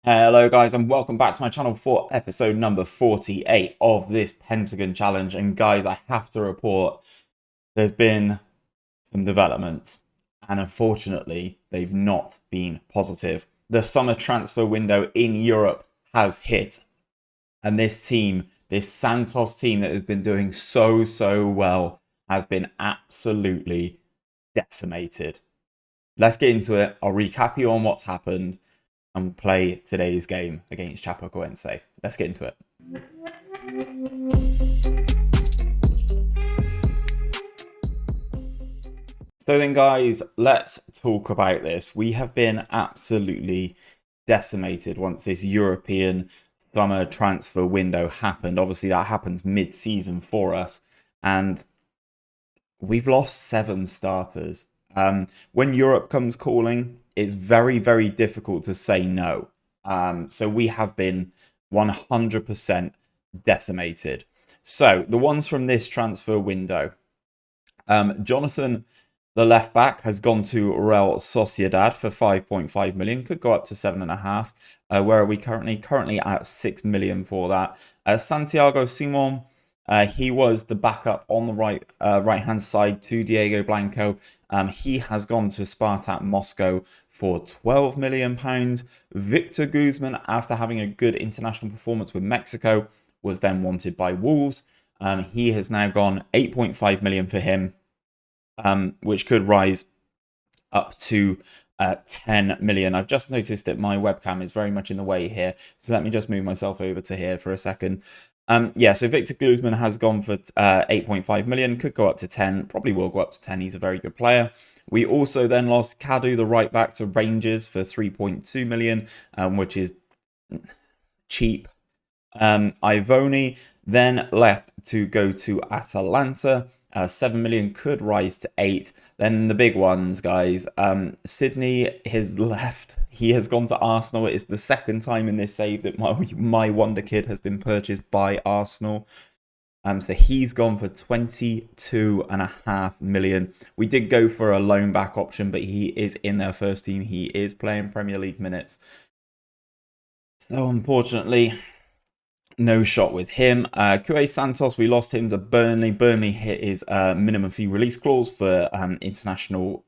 Hello guys and welcome back to my channel for episode number 48 of this Pentagon challenge. And guys, I have to report there's been some developments and unfortunately they've not been positive. The summer transfer window in Europe has hit and this team, this Santos team that has been doing so well, has been absolutely decimated. Let's get into it. I'll recap you on what's happened and play today's game against Chapecoense. Let's get into it. So then guys, let's talk about this. We have been absolutely decimated once this European summer transfer window happened. Obviously that happens mid-season for us and we've lost 7 starters. When Europe comes calling, it's very difficult to say no. So we have been 100% decimated. So the ones from this transfer window, Jonathan, the left back, has gone to Real Sociedad for 5.5 million. Could go up to 7.5. Where are we currently? Currently at 6 million for that. Santiago Simon. He was the backup on the right-hand side to Diego Blanco. He has gone to Spartak Moscow for £12 million. Victor Guzman, after having a good international performance with Mexico, was then wanted by Wolves. He has now gone 8.5 million for him, which could rise up to 10 million. I've just noticed that my webcam is very much in the way here, so let me just move myself over to here for a second. Yeah, so Victor Guzman has gone for 8.5 million, could go up to 10, probably will go up to 10. He's a very good player. We also then lost Kadu, the right back, to Rangers for 3.2 million, which is cheap. Ivoni then left to go to Atalanta. 7 million could rise to 8. Then the big ones, guys. Sydney has left. He has gone to Arsenal. It's the second time in this save that my wonder kid has been purchased by Arsenal. So he's gone for 22.5 million. We did go for a loan back option, but he is in their first team. He is playing Premier League minutes. So unfortunately, no shot with him. Cue Santos, we lost him to Burnley. Burnley hit his minimum fee release clause for international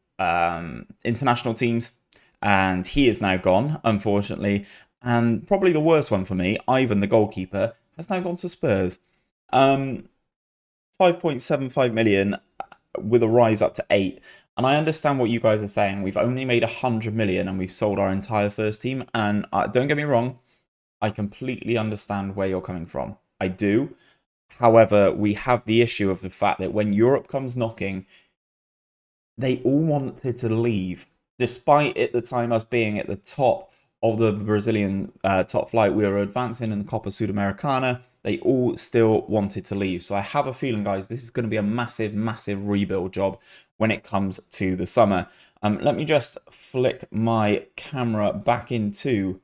teams, and he is now gone, unfortunately. And probably the worst one for me, Ivan, the goalkeeper, has now gone to Spurs. 5.75 million with a rise up to 8. And I understand what you guys are saying. We've only made 100 million and we've sold our entire first team. And don't get me wrong, I completely understand where you're coming from. I do. However, we have the issue of the fact that when Europe comes knocking, they all wanted to leave. Despite at the time us being at the top of the Brazilian top flight, we were advancing in the Copa Sudamericana. They all still wanted to leave. So I have a feeling, guys, this is going to be a massive rebuild job when it comes to the summer. Let me just flick my camera back into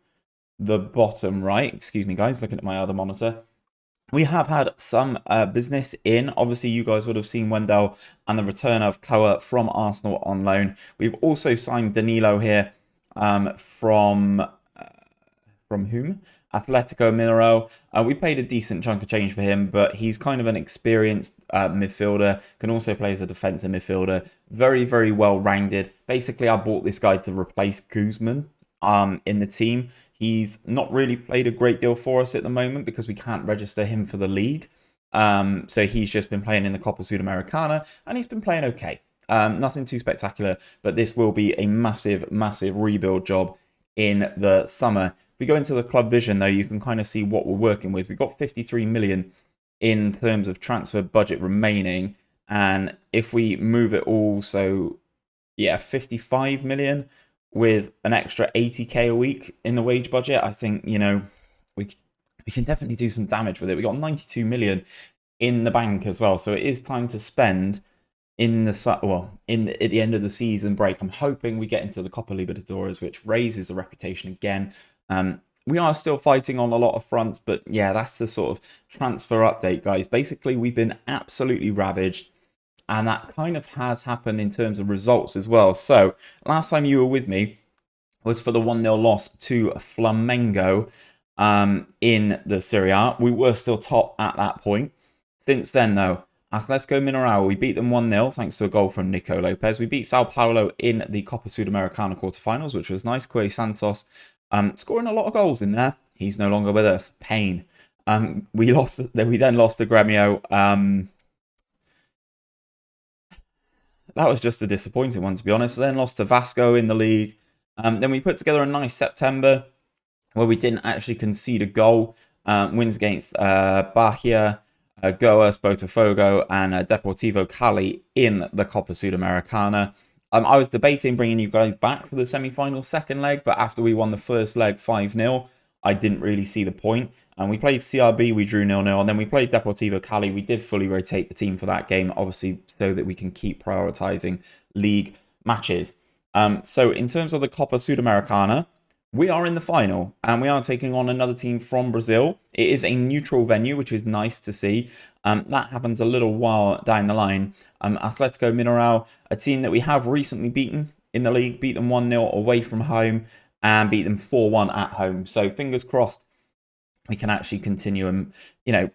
the bottom right. Excuse me, guys, looking at my other monitor. We have had some business in. Obviously, you guys would have seen Wendell and the return of Koa from Arsenal on loan. We've also signed Danilo here from whom? Atletico Mineiro. We paid a decent chunk of change for him, but he's kind of an experienced midfielder, can also play as a defensive midfielder. Very well rounded. Basically, I bought this guy to replace Guzman in the team. He's not really played a great deal for us at the moment because we can't register him for the league. So he's just been playing in the Copa Sudamericana and he's been playing okay. Nothing too spectacular, but this will be a massive rebuild job in the summer. If we go into the club vision, though, you can kind of see what we're working with. We've got 53 million in terms of transfer budget remaining. And if we move it all, so yeah, 55 million with an extra 80k a week in the wage budget, I think, you know, we can definitely do some damage with it. We got 92 million in the bank as well. So it is time to spend in the at the end of the season break. I'm hoping we get into the Copa Libertadores, which raises the reputation again. We are still fighting on a lot of fronts, but yeah, that's the sort of transfer update, guys. Basically, we've been absolutely ravaged, and that kind of has happened in terms of results as well. So last time you were with me, was for the 1-0 loss to Flamengo in the Serie A. We were still top at that point. Since then, though, Atletico Mineirao, we beat them 1-0 thanks to a goal from Nico Lopez. We beat Sao Paulo in the Copa Sudamericana quarterfinals, which was nice. Quay Santos scoring a lot of goals in there. He's no longer with us. Pain. We then lost to Gremio. That was just a disappointing one, to be honest. Then lost to Vasco in the league. Then we put together a nice September where we didn't actually concede a goal. Wins against Bahia, Goiás, Botafogo, and Deportivo Cali in the Copa Sudamericana. I was debating bringing you guys back for the semi-final second leg, but after we won the first leg 5-0, I didn't really see the point. And we played CRB, we drew 0-0, and then we played Deportivo Cali. We did fully rotate the team for that game, obviously, so that we can keep prioritizing league matches. So in terms of the Copa Sudamericana, we are in the final, and we are taking on another team from Brazil. It is a neutral venue, which is nice to see. That happens a little while down the line. Atletico Mineirao, a team that we have recently beaten in the league, beat them 1-0 away from home, and beat them 4-1 at home. So fingers crossed we can actually continue and,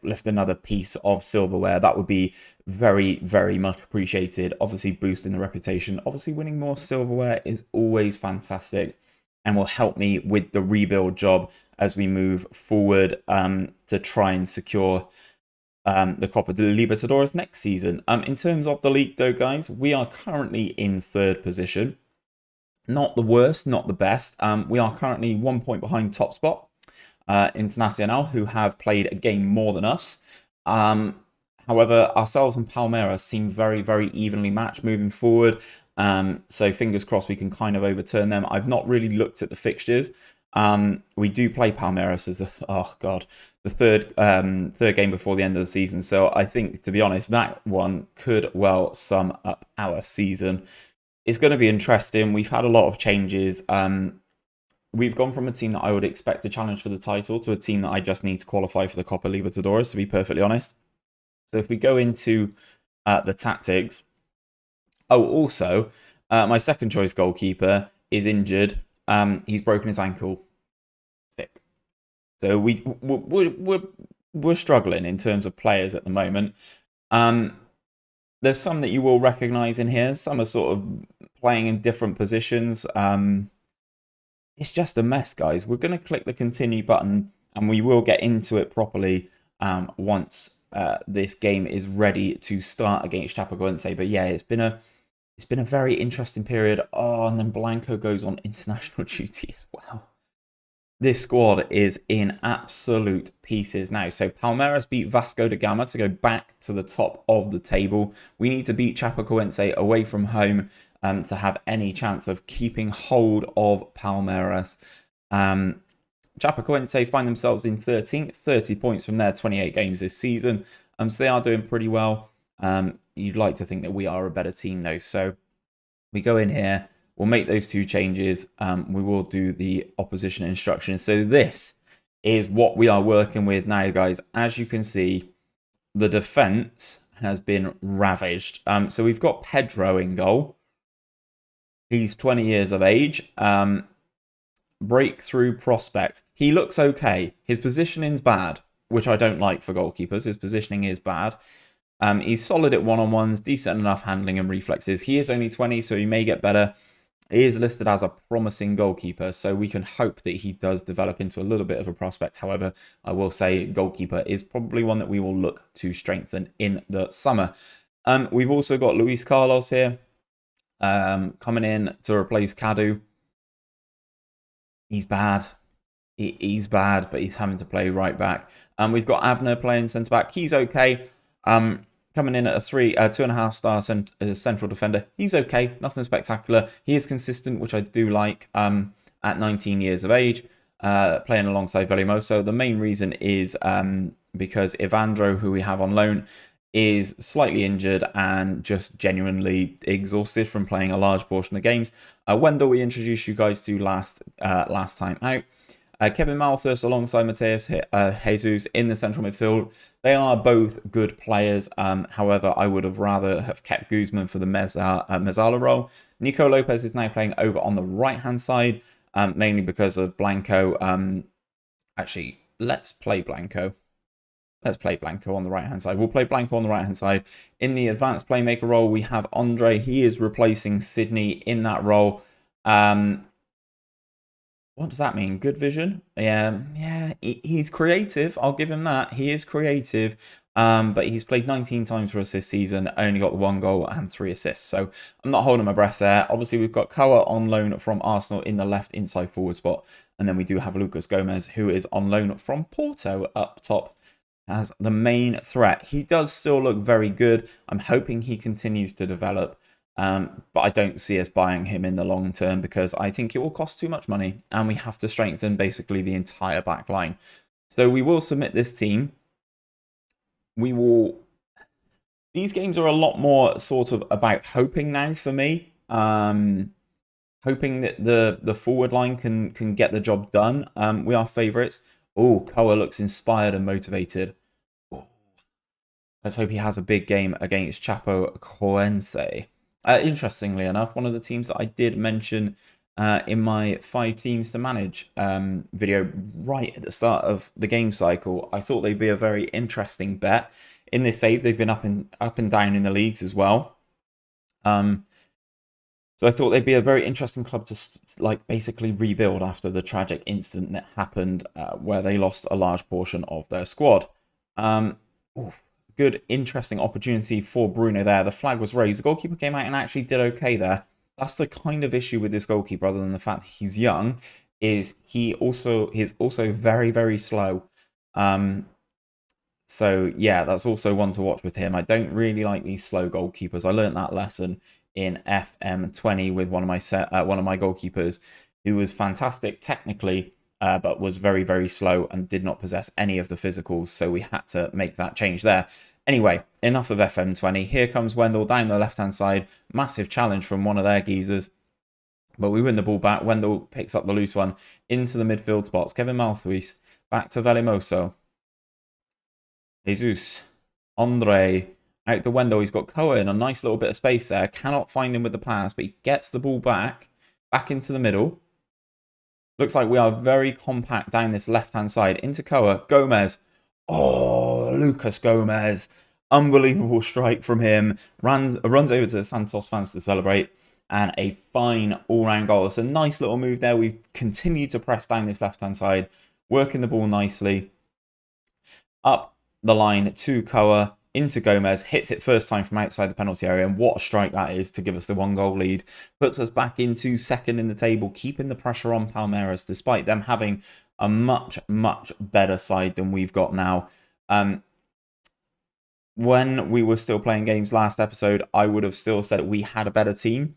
lift another piece of silverware. That would be very, very much appreciated. Obviously, boosting the reputation. Obviously, winning more silverware is always fantastic and will help me with the rebuild job as we move forward to try and secure the Copa de Libertadores next season. In terms of the league, though, guys, we are currently in third position. Not the worst, not the best. We are currently 1 point behind top spot. Internacional, who have played a game more than us. However, ourselves and Palmeiras seem very, very evenly matched moving forward. So fingers crossed we can kind of overturn them. I've not really looked at the fixtures. We do play Palmeiras as the third game before the end of the season. So I think, to be honest, that one could well sum up our season. It's going to be interesting. We've had a lot of changes. We've gone from a team that I would expect to challenge for the title to a team that I just need to qualify for the Copa Libertadores, to be perfectly honest. So if we go into the tactics. Oh, also, my second choice goalkeeper is injured. He's broken his ankle. Sick. So we're struggling in terms of players at the moment. There's some that you will recognise in here. Some are sort of playing in different positions. It's just a mess, guys. We're going to click the continue button and we will get into it properly once this game is ready to start against Chapecoense. But yeah, it's been a very interesting period. Oh, and then Blanco goes on international duty as well. This squad is in absolute pieces now. So Palmeiras beat Vasco da Gama to go back to the top of the table. We need to beat Chapecoense away from home to have any chance of keeping hold of Palmeiras. Chapecoense find themselves in 13th, 30 points from their 28 games this season. So they are doing pretty well. You'd like to think that we are a better team though. So we go in here, we'll make those two changes. We will do the opposition instructions. So this is what we are working with now, guys. As you can see, the defense has been ravaged. So we've got Pedro in goal. He's 20 years of age. Breakthrough prospect. He looks okay. His positioning's bad, which I don't like for goalkeepers. His positioning is bad. He's solid at one-on-ones, decent enough handling and reflexes. He is only 20, so he may get better. He is listed as a promising goalkeeper, so we can hope that he does develop into a little bit of a prospect. However, I will say goalkeeper is probably one that we will look to strengthen in the summer. We've also got Luis Carlos here. Coming in to replace Cadu. He's bad. He's bad, but he's having to play right back. We've got Abner playing centre back. He's okay. Coming in at a 2.5 star central defender. He's okay. Nothing spectacular. He is consistent, which I do like. At 19 years of age, playing alongside Velimoso. The main reason is because Evandro, who we have on loan, is slightly injured and just genuinely exhausted from playing a large portion of games. Wendell, we introduced you guys to last time out. Kevin Malthus alongside Mateus Jesus in the central midfield. They are both good players. However, I would have rather have kept Guzman for the Mezzala role. Nico Lopez is now playing over on the right-hand side. mainly because of Blanco. Actually, let's play Blanco. Let's play Blanco on the right-hand side. We'll play Blanco on the right-hand side. In the advanced playmaker role, we have Andre. He is replacing Sydney in that role. What does that mean? Good vision? Yeah, he's creative. I'll give him that. He is creative. But he's played 19 times for us this season, only got the 1 goal and 3 assists. So I'm not holding my breath there. Obviously, we've got Koa on loan from Arsenal in the left inside forward spot. And then we do have Lucas Gomez, who is on loan from Porto up top as the main threat. He does still look very good. I'm hoping he continues to develop. But I don't see us buying him in the long term because I think it will cost too much money and we have to strengthen basically the entire back line. So we will submit this team. These games are a lot more sort of about hoping now for me. Hoping that the forward line can get the job done. We are favourites. Oh, Koa looks inspired and motivated. Ooh. Let's hope he has a big game against Chapecoense. Interestingly enough, one of the teams that I did mention in my 5 teams to manage video right at the start of the game cycle, I thought they'd be a very interesting bet. In this save, they've been up and down in the leagues as well. So I thought they'd be a very interesting club to basically rebuild after the tragic incident that happened where they lost a large portion of their squad. Good, interesting opportunity for Bruno there. The flag was raised. The goalkeeper came out and actually did okay there. That's the kind of issue with this goalkeeper, other than the fact that he's young, is he's also very, very slow. So yeah, that's also one to watch with him. I don't really like these slow goalkeepers. I learned that lesson in FM20 with one of my goalkeepers, who was fantastic technically, but was very, very slow and did not possess any of the physicals. So we had to make that change there. Anyway, enough of FM20. Here comes Wendell down the left-hand side. Massive challenge from one of their geezers. But we win the ball back. Wendell picks up the loose one into the midfield spots. Kevin Malthuis back to Velimoso. Jesus. Andre. Out to Wendell. He's got Koa in a nice little bit of space there. Cannot find him with the pass, but he gets the ball back into the middle. Looks like we are very compact down this left-hand side. Into Koa. Gomez. Oh, Lucas Gomez. Unbelievable strike from him. Runs over to the Santos fans to celebrate. And a fine all-round goal. It's a nice little move there. We've continued to press down this left-hand side. Working the ball nicely. Up the line to Koa. Into Gomez, hits it first time from outside the penalty area, and what a strike that is to give us the 1 goal lead. Puts us back into second in the table, keeping the pressure on Palmeiras, despite them having a much, much better side than we've got now. When we were still playing games last episode, I would have still said we had a better team.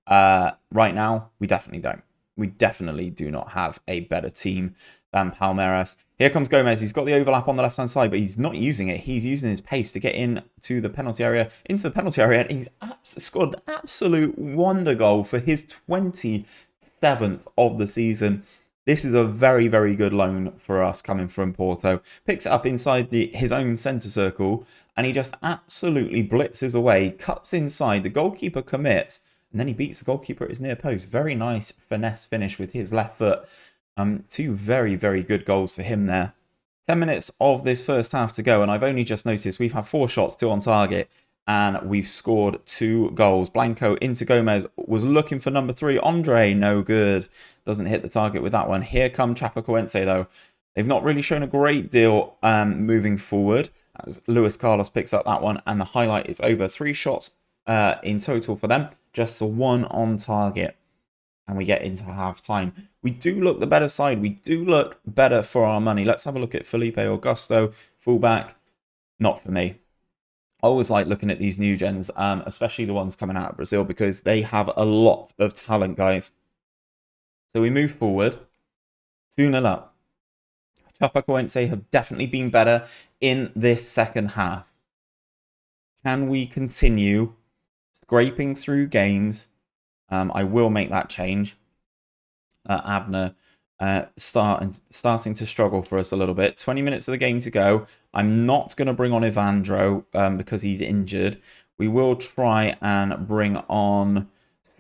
Right now, we definitely don't. We definitely do not have a better team than Palmeiras. Here comes Gomez. He's got the overlap on the left-hand side, but he's not using it. He's using his pace to get into the penalty area. And he's scored an absolute wonder goal for his 27th of the season. This is a very, very good loan for us coming from Porto. Picks it up inside his own centre circle, and he just absolutely blitzes away, cuts inside. The goalkeeper commits, and then he beats the goalkeeper at his near post. Very nice finesse finish with his left foot. 2 very, very good goals for him there. 10 minutes of this first half to go, and I've only just noticed we've had 4 shots, 2 on target, and we've scored 2 goals. Blanco into Gomez, was looking for number 3. Andre, no good. Doesn't hit the target with that one. Here come Chapecoense, though. They've not really shown a great deal moving forward, as Luis Carlos picks up that one, and the highlight is over. 3 shots in total for them, just the 1 on target. And we get into half-time. We do look the better side. We do look better for our money. Let's have a look at Felipe Augusto, fullback. Not for me. I always like looking at these new gens, especially the ones coming out of Brazil, because they have a lot of talent, guys. So we move forward. 2-0 up. Chapecoense have definitely been better in this second half. Can we continue scraping through games? I will make that change. Abner starting to struggle for us a little bit. 20 minutes of the game to go. I'm not going to bring on Evandro because he's injured. We will try and bring on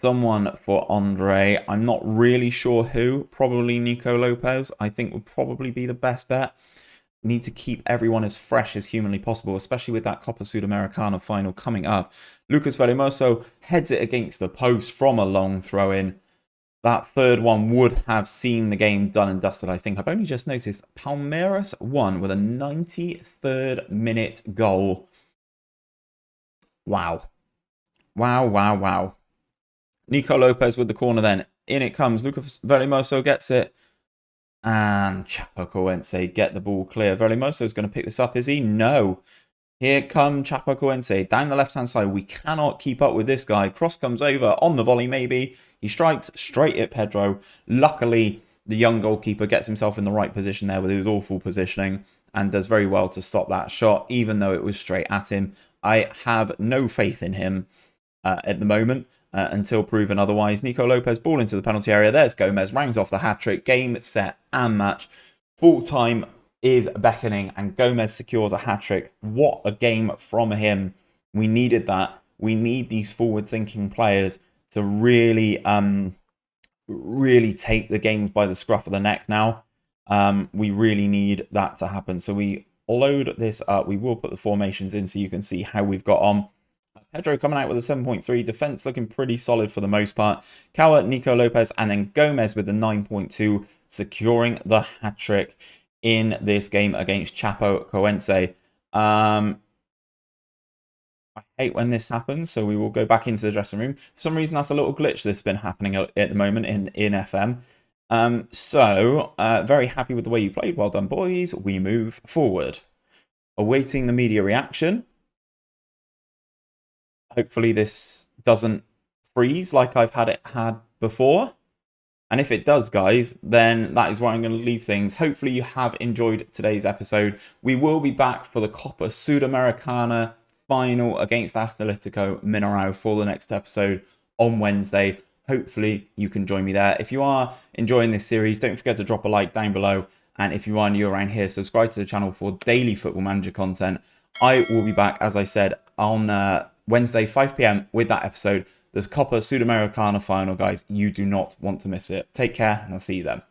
someone for Andre. I'm not really sure who. Probably Nico Lopez, I think would probably be the best bet. Need to keep everyone as fresh as humanly possible, especially with that Copa Sudamericana final coming up. Lucas Velimoso heads it against the post from a long throw-in. That third one would have seen the game done and dusted, I think. I've only just noticed Palmeiras won with a 93rd minute goal. Wow. Wow, wow, wow. Nico Lopez with the corner then. In it comes. Lucas Velimoso gets it. And Chapecoense get the ball clear. Velimoso is going to pick this up, is he? No. Here come Chapecoense down the left-hand side. We cannot keep up with this guy. Cross comes over on the volley, maybe. He strikes straight at Pedro. Luckily, the young goalkeeper gets himself in the right position there with his awful positioning and does very well to stop that shot, even though it was straight at him. I have no faith in him at the moment until proven otherwise. Nico Lopez, ball into the penalty area. There's Gomez, rounds off the hat-trick. Game, set, and match. Full time is beckoning, and Gomez secures a hat-trick. What a game from him. We needed that. We need these forward-thinking players to really, really take the games by the scruff of the neck now. We really need that to happen. So we load this up. We will put the formations in so you can see how we've got on. Pedro coming out with a 7.3. Defense looking pretty solid for the most part. Kawa, Nico Lopez, and then Gomez with the 9.2, securing the hat-trick in this game against Chapecoense. I hate when this happens, so we will go back into the dressing room. For some reason, that's a little glitch that's been happening at the moment in FM. Very happy with the way you played. Well done, boys. We move forward. Awaiting the media reaction. Hopefully this doesn't freeze like I've had before. And if it does, guys, then that is where I'm going to leave things. Hopefully you have enjoyed today's episode. We will be back for the Copa Sudamericana final against Atletico Mineirão for the next episode on Wednesday. Hopefully you can join me there. If you are enjoying this series, don't forget to drop a like down below. And if you are new around here, subscribe to the channel for daily Football Manager content. I will be back, as I said, on Wednesday, 5 PM with that episode. There's Copa Sudamericana final, guys. You do not want to miss it. Take care, and I'll see you then.